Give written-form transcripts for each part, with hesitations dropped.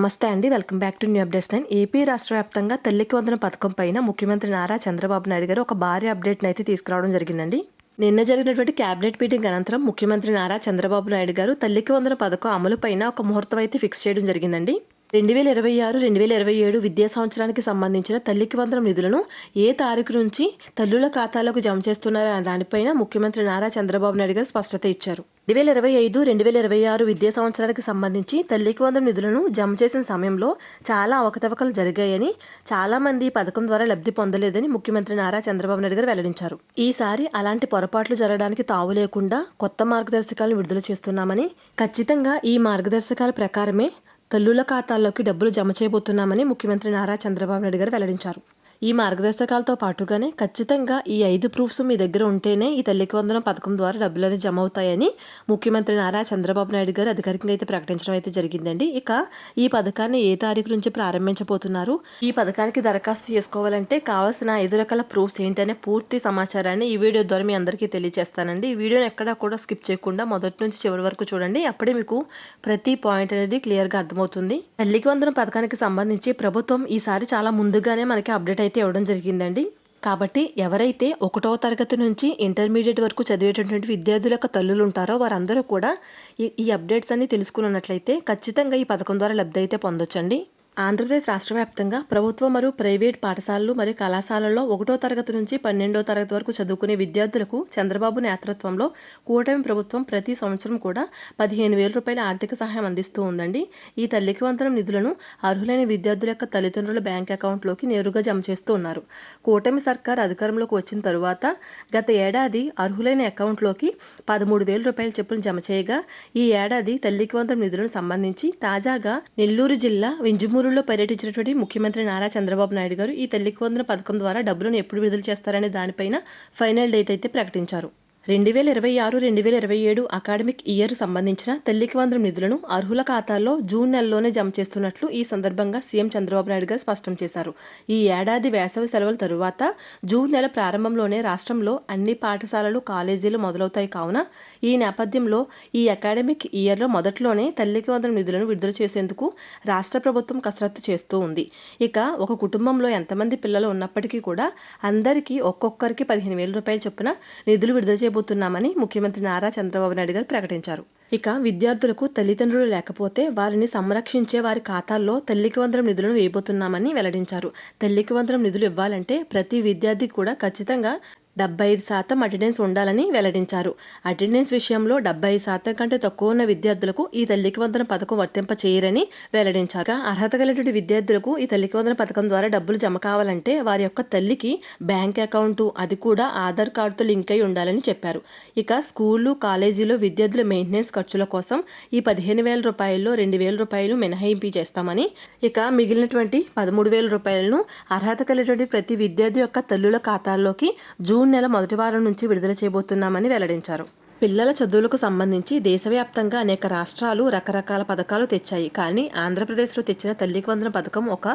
నమస్తే అండి, welcome back to new updates 9. AP రాష్ట్ర వ్యాప్తంగా తల్లికి వందనం పథకం పైన ముఖ్యమంత్రి నారా చంద్రబాబు నాయుడు గారు ఒక భారీ అప్డేట్ని అయితే తీసుకురావడం జరిగిందండి. నిన్న జరిగినటువంటి క్యాబినెట్ మీటింగ్ అనంతరం ముఖ్యమంత్రి నారా చంద్రబాబు నాయుడు గారు తల్లికి వందనం పథకం అమలు పైన ఒక ముహూర్తం అయితే ఫిక్స్ చేయడం జరిగిందండి. 2026-2027 విద్యా సంవత్సరానికి సంబంధించిన తల్లికి వందనం నిధులను ఏ తారీఖు నుంచి తల్లుల ఖాతాలోకి జమ చేస్తున్నారనే దానిపైన ముఖ్యమంత్రి నారా చంద్రబాబు నాయుడు గారు స్పష్టత ఇచ్చారు. 2025-2026 విద్యా సంవత్సరానికి సంబంధించి తల్లికి వందనం నిధులను జమ చేసిన సమయంలో చాలా అవకతవకలు జరిగాయని, చాలా మంది పథకం ద్వారా లబ్ధి పొందలేదని ముఖ్యమంత్రి నారా చంద్రబాబు నాయుడు గారు వెల్లడించారు. ఈసారి అలాంటి పొరపాట్లు జరగడానికి తావు లేకుండా కొత్త మార్గదర్శకాలను విడుదల చేస్తున్నామని, ఖచ్చితంగా ఈ మార్గదర్శకాల ప్రకారమే తల్లుల ఖాతాల్లోకి డబ్బులు జమ చేయబోతున్నామని ముఖ్యమంత్రి నారా చంద్రబాబు నాయుడు గారు వెల్లడించారు. ఈ మార్గదర్శకాలతో పాటుగానే ఖచ్చితంగా ఈ 5 ప్రూఫ్స్ మీ దగ్గర ఉంటేనే ఈ తల్లికి వందనం పథకం ద్వారా డబ్బులు అనేది జమ అవుతాయని ముఖ్యమంత్రి నారా చంద్రబాబు నాయుడు గారు అధికారికంగా అయితే ప్రకటించడం అయితే జరిగిందండి. ఇక ఈ పథకాన్ని ఏ తారీఖు నుంచి ప్రారంభించబోతున్నారు, ఈ పథకానికి దరఖాస్తు చేసుకోవాలంటే కావాల్సిన 5 రకాల ప్రూఫ్స్ ఏంటనే పూర్తి సమాచారాన్ని ఈ వీడియో ద్వారా మీ అందరికీ తెలియజేస్తానండి. ఈ వీడియోని ఎక్కడా కూడా స్కిప్ చేయకుండా మొదటి నుంచి చివరి వరకు చూడండి. అప్పుడే మీకు ప్రతి పాయింట్ అనేది క్లియర్గా అర్థమవుతుంది. తల్లికి వందనం పథకానికి సంబంధించి ప్రభుత్వం ఈసారి చాలా ముందుగానే మనకి అప్డేట్ అయితే ఇవ్వడం జరిగిందండి. కాబట్టి ఎవరైతే 1వ తరగతి నుంచి ఇంటర్మీడియట్ వరకు చదివేటటువంటి విద్యార్థుల యొక్క తల్లులు ఉంటారో వారందరూ కూడా ఈ అప్డేట్స్ అన్ని తెలుసుకున్నట్లయితే ఖచ్చితంగా ఈ పథకం ద్వారా లబ్ధి అయితే పొందొచ్చండి. ఆంధ్రప్రదేశ్ రాష్ట్ర వ్యాప్తంగా ప్రభుత్వ మరియు ప్రైవేట్ పాఠశాలలు మరియు కళాశాలల్లో 1వ తరగతి నుంచి 12వ తరగతి వరకు చదువుకునే విద్యార్థులకు చంద్రబాబు నేతృత్వంలో కూటమి ప్రభుత్వం ప్రతి సంవత్సరం కూడా 15,000 రూపాయల ఆర్థిక సహాయం అందిస్తూ ఉందండి. ఈ తల్లికి వందనం నిధులను అర్హులైన విద్యార్థుల యొక్క తల్లిదండ్రుల బ్యాంక్ అకౌంట్లోకి నేరుగా జమ చేస్తూ ఉన్నారు. కూటమి సర్కార్ అధికారంలోకి వచ్చిన తరువాత గత ఏడాది అర్హులైన అకౌంట్లోకి 13,000 రూపాయల చొప్పున జమ చేయగా, ఈ ఏడాది తల్లికి వందనం నిధులను సంబంధించి తాజాగా నెల్లూరు జిల్లా వింజమూరు లో పర్యటించినటువంటి ముఖ్యమంత్రి నారా చంద్రబాబు నాయుడు గారు ఈ తల్లికి వందనం పథకం ద్వారా డబ్బులను ఎప్పుడు విడుదల చేస్తారనే దానిపైన ఫైనల్ డేట్ అయితే ప్రకటించారు. 2026-2027 అకాడమిక్ ఇయర్ సంబంధించిన తల్లికి వందనం నిధులను అర్హుల ఖాతాల్లో జూన్ నెలలోనే జమ చేస్తున్నట్లు ఈ సందర్భంగా సీఎం చంద్రబాబు నాయుడు గారు స్పష్టం చేశారు. ఈ ఏడాది వేసవి సెలవుల తరువాత జూన్ నెల ప్రారంభంలోనే రాష్ట్రంలో అన్ని పాఠశాలలు, కాలేజీలు మొదలవుతాయి కావున ఈ నేపథ్యంలో ఈ అకాడమిక్ ఇయర్లో మొదట్లోనే తల్లికి వందనం నిధులను విడుదల చేసేందుకు రాష్ట్ర ప్రభుత్వం కసరత్తు చేస్తూ ఉంది. ఇక ఒక కుటుంబంలో ఎంతమంది పిల్లలు ఉన్నప్పటికీ కూడా అందరికీ ఒక్కొక్కరికి 15,000 రూపాయల చొప్పున నిధులు విడుదల చేయబోతున్నామని ముఖ్యమంత్రి నారా చంద్రబాబు నాయుడు గారు ప్రకటించారు. ఇక విద్యార్థులకు తల్లిదండ్రులు లేకపోతే వారిని సంరక్షించే వారి ఖాతాల్లో తల్లికి వందనం నిధులను వేయబోతున్నామని వెల్లడించారు. తల్లికి వందనం నిధులు ఇవ్వాలంటే ప్రతి విద్యార్థి కూడా ఖచ్చితంగా 75% అటెండెన్స్ ఉండాలని వెల్లడించారు. అటెండెన్స్ విషయంలో 75% కంటే తక్కువ ఉన్న విద్యార్థులకు ఈ తల్లికి వందనం పథకం వర్తింప చేయరని వెల్లడించారు. అర్హత కలిగిన విద్యార్థులకు ఈ తల్లికి వందనం పథకం ద్వారా డబ్బులు జమ కావాలంటే వారి యొక్క తల్లికి బ్యాంక్ అకౌంట్, అది కూడా ఆధార్ కార్డుతో లింక్ అయి ఉండాలని చెప్పారు. ఇక స్కూళ్ళు, కాలేజీలో విద్యార్థుల మెయింటెనెన్స్ ఖర్చుల కోసం ఈ 15,000 రూపాయల్లో 2,000 రూపాయలు మినహాయింపు చేస్తామని, ఇక మిగిలినటువంటి 13,000 రూపాయలను అర్హత కలిగినటువంటి ప్రతి విద్యార్థి యొక్క తల్లుల ఖాతాల్లోకి జూన్ నెల మొదటి వారం నుంచి విడుదల చేయబోతున్నామని వెల్లడించారు. పిల్లల చదువులకు సంబంధించి దేశవ్యాప్తంగా అనేక రాష్ట్రాలు రకరకాల పథకాలు తెచ్చాయి. కానీ ఆంధ్రప్రదేశ్లో తెచ్చిన తల్లికి వందనం పథకం ఒక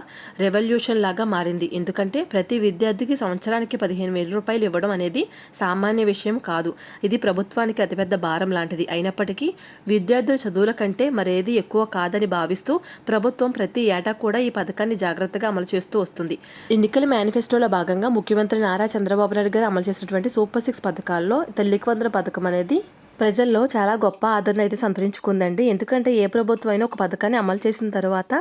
రెవల్యూషన్ లాగా మారింది. ఎందుకంటే ప్రతి విద్యార్థికి సంవత్సరానికి 15,000 రూపాయలు ఇవ్వడం అనేది సామాన్య విషయం కాదు. ఇది ప్రభుత్వానికి అతిపెద్ద భారం లాంటిది. అయినప్పటికీ విద్యార్థుల చదువుల కంటే మరేది ఎక్కువ కాదని భావిస్తూ ప్రభుత్వం ప్రతి ఏటా కూడా ఈ పథకాన్ని జాగ్రత్తగా అమలు చేస్తూ వస్తుంది. ఎన్నికల మేనిఫెస్టోలో భాగంగా ముఖ్యమంత్రి నారా చంద్రబాబు నాయుడు గారు అమలు చేసినటువంటి సూపర్ 6 పథకాల్లో తల్లికి వందనం పథకం అనేది ప్రజల్లో చాలా గొప్ప ఆదరణ అయితే సంతరించుకుందండి. ఎందుకంటే ఏ ప్రభుత్వం అయినా ఒక పథకాన్ని అమలు చేసిన తర్వాత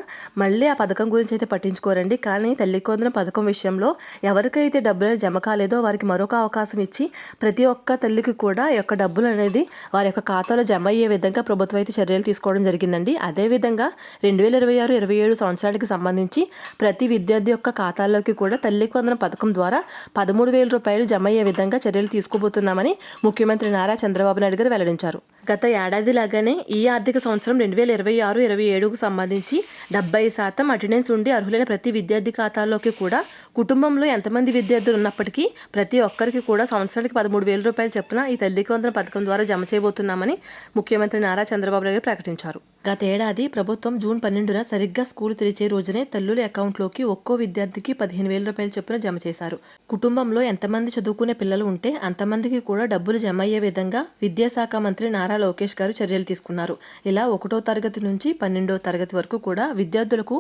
మళ్ళీ ఆ పథకం గురించి అయితే పట్టించుకోరండి. కానీ తల్లికి వందనం పథకం విషయంలో ఎవరికైతే డబ్బులు జమ కాలేదో వారికి మరొక అవకాశం ఇచ్చి ప్రతి ఒక్క తల్లికి కూడా ఈ యొక్క డబ్బులు అనేది వారి యొక్క ఖాతాలో జమ అయ్యే విధంగా ప్రభుత్వం అయితే చర్యలు తీసుకోవడం జరిగిందండి. అదేవిధంగా 2026-27 సంవత్సరానికి సంబంధించి ప్రతి విద్యార్థి యొక్క ఖాతాల్లోకి కూడా తల్లికి వందనం పథకం ద్వారా 13,000 రూపాయలు జమ అయ్యే విధంగా చర్యలు తీసుకోబోతున్నామని ముఖ్యమంత్రి నారా చంద్రబాబు నాయుడు వెల్లడించారు. గత ఏడాది లాగానే ఈ ఆర్థిక సంవత్సరం 2026-27కు సంబంధించి 70% అటెండెన్స్ ఉండి అర్హులైన ప్రతి విద్యార్థి ఖాతాల్లోకి కూడా కుటుంబంలో ఎంతమంది విద్యార్థులు ఉన్నప్పటికీ ప్రతి ఒక్కరికి కూడా సంవత్సరానికి 13,000 రూపాయలు చొప్పున ఈ తల్లికి వందనం పథకం ద్వారా జమ చేయబోతున్నామని ముఖ్యమంత్రి నారా చంద్రబాబు నాయుడు ప్రకటించారు. గత ఏడాది ప్రభుత్వం జూన్ 12న సరిగ్గా స్కూల్ తెరిచే రోజునే తల్లుల అకౌంట్లోకి ఒక్కో విద్యార్థికి 15,000 రూపాయల చొప్పున జమ చేశారు. కుటుంబంలో ఎంతమంది చదువుకునే పిల్లలు ఉంటే అంతమందికి కూడా డబ్బులు జమ అయ్యే విధంగా విద్యాశాఖ మంత్రి నారా లోకేష్ గారు చర్యలు తీసుకున్నారు. ఇలా 1వ తరగతి నుంచి 12వ తరగతి వరకు కూడా విద్యార్థులకు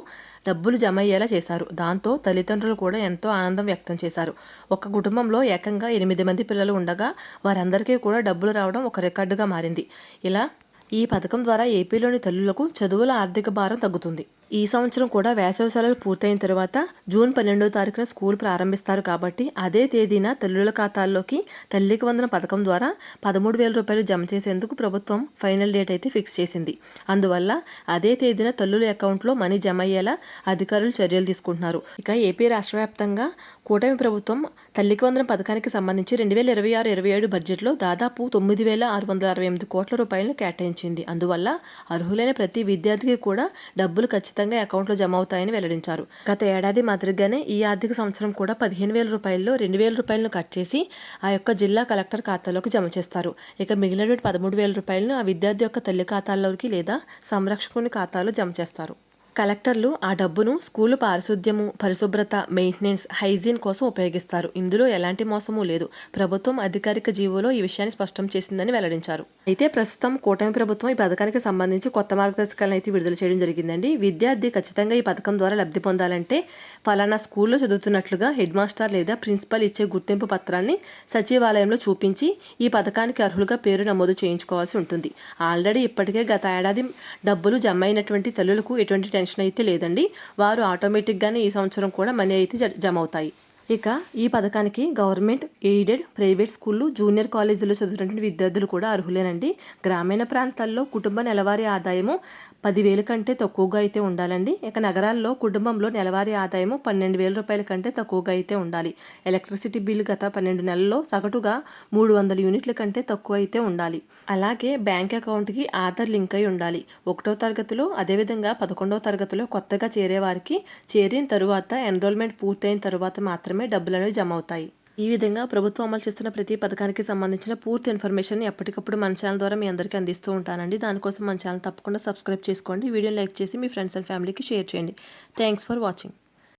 డబ్బులు జమ అయ్యేలా చేశారు. దాంతో తల్లిదండ్రులు కూడా ఎంతో ఆనందం వ్యక్తం చేశారు. ఒక కుటుంబంలో ఏకంగా 8 మంది పిల్లలు ఉండగా వారందరికీ కూడా డబ్బులు రావడం ఒక రికార్డుగా మారింది. ఇలా ఈ పథకం ద్వారా ఏపీలోని తల్లులకు చదువుల ఆర్థిక భారం తగ్గుతుంది. ఈ సంవత్సరం కూడా వేసవి సెలవులు పూర్తయిన తర్వాత జూన్ 12వ తారీఖున స్కూల్ ప్రారంభిస్తారు కాబట్టి అదే తేదీన తల్లుల ఖాతాల్లోకి తల్లికి వందనం పథకం ద్వారా 13,000 రూపాయలు జమ చేసేందుకు ప్రభుత్వం ఫైనల్ డేట్ అయితే ఫిక్స్ చేసింది. అందువల్ల అదే తేదీన తల్లుల అకౌంట్లో మనీ జమ అయ్యేలా అధికారులు చర్యలు తీసుకుంటున్నారు. ఇక ఏపీ రాష్ట్ర వ్యాప్తంగా కూటమి ప్రభుత్వం తల్లికి వందనం పథకానికి సంబంధించి 2026-27 బడ్జెట్లో దాదాపు 9,668 కోట్ల రూపాయలను కేటాయించింది. అందువల్ల అర్హులైన ప్రతి విద్యార్థికి కూడా డబ్బులు ఖచ్చితంగా అకౌంట్లో జమ అవుతాయని వెల్లడించారు. గత ఏడాది మాదిరిగానే ఈ ఆర్థిక సంవత్సరం కూడా 15,000 రూపాయల్లో 2,000 రూపాయలను కట్ చేసి ఆ యొక్క జిల్లా కలెక్టర్ ఖాతాలోకి జమ చేస్తారు. ఇక మిగిలిన 13,000 రూపాయలను ఆ విద్యార్థి యొక్క తల్లి ఖాతాల్లోకి లేదా సంరక్షకుని ఖాతాలో జమ చేస్తారు. కలెక్టర్లు ఆ డబ్బును స్కూలు పారిశుద్ధ్యము, పరిశుభ్రత, మెయింటెనెన్స్, హైజీన్ కోసం ఉపయోగిస్తారు. ఇందులో ఎలాంటి మోసమూ లేదు. ప్రభుత్వం అధికారిక జీవోలో ఈ విషయాన్ని స్పష్టం చేసిందని వెల్లడించారు. అయితే ప్రస్తుతం కూటమి ప్రభుత్వం ఈ పథకానికి సంబంధించి కొత్త మార్గదర్శకాలను అయితే విడుదల చేయడం జరిగిందండి. విద్యార్థి ఖచ్చితంగా ఈ పథకం ద్వారా లబ్ధి పొందాలంటే ఫలానా స్కూల్లో చదువుతున్నట్లుగా హెడ్ మాస్టర్ లేదా ప్రిన్సిపల్ ఇచ్చే గుర్తింపు పత్రాన్ని సచివాలయంలో చూపించి ఈ పథకానికి అర్హులుగా పేరు నమోదు చేయించుకోవాల్సి ఉంటుంది. ఆల్రెడీ ఇప్పటికే గత ఏడాది డబ్బులు జమ అయినటువంటి తల్లులకు ఎటువంటి టెన్షన్ అయితే లేదండి. వారు ఆటోమేటిక్గానే ఈ సంవత్సరం కూడా మనీ అయితే జమ అవుతాయి. ఇక ఈ పథకానికి గవర్నమెంట్, ఎయిడెడ్, ప్రైవేట్ స్కూళ్ళు, జూనియర్ కాలేజీలో చదువుతున్నటువంటి విద్యార్థులు కూడా అర్హులేనండి. గ్రామీణ ప్రాంతాల్లో కుటుంబ నెలవారీ ఆదాయము 10,000 కంటే తక్కువగా అయితే ఉండాలండి. ఇక నగరాల్లో కుటుంబంలో నెలవారీ ఆదాయము 12,000 రూపాయల కంటే తక్కువగా అయితే ఉండాలి. ఎలక్ట్రిసిటీ బిల్లు గత 12 నెలల్లో సగటుగా 300 యూనిట్ల కంటే తక్కువ అయితే ఉండాలి. అలాగే బ్యాంక్ అకౌంట్కి ఆధార్ లింక్ అయి ఉండాలి. 1వ తరగతిలో అదేవిధంగా 11వ తరగతిలో కొత్తగా చేరే వారికి చేరిన తరువాత ఎన్రోల్మెంట్ పూర్తయిన తరువాత మాత్రమే డబ్బులు అనేవి జమ అవుతాయి. ఈ విధంగా ప్రభుత్వం అమలు చేస్తున్న ప్రతి పథకానికి సంబంధించిన పూర్తి ఇన్ఫర్మేషన్ ఎప్పటికప్పుడు మన ఛానల్ ద్వారా మీ అందరికీ అందిస్తూ ఉంటానండి. దానికోసం మన ఛానల్ తప్పకుండా సబ్స్క్రైబ్ చేసుకోండి. వీడియోని లైక్ చేసి మీ ఫ్రెండ్స్ అండ్ ఫ్యామిలీకి షేర్ చేయండి. Thanks for watching.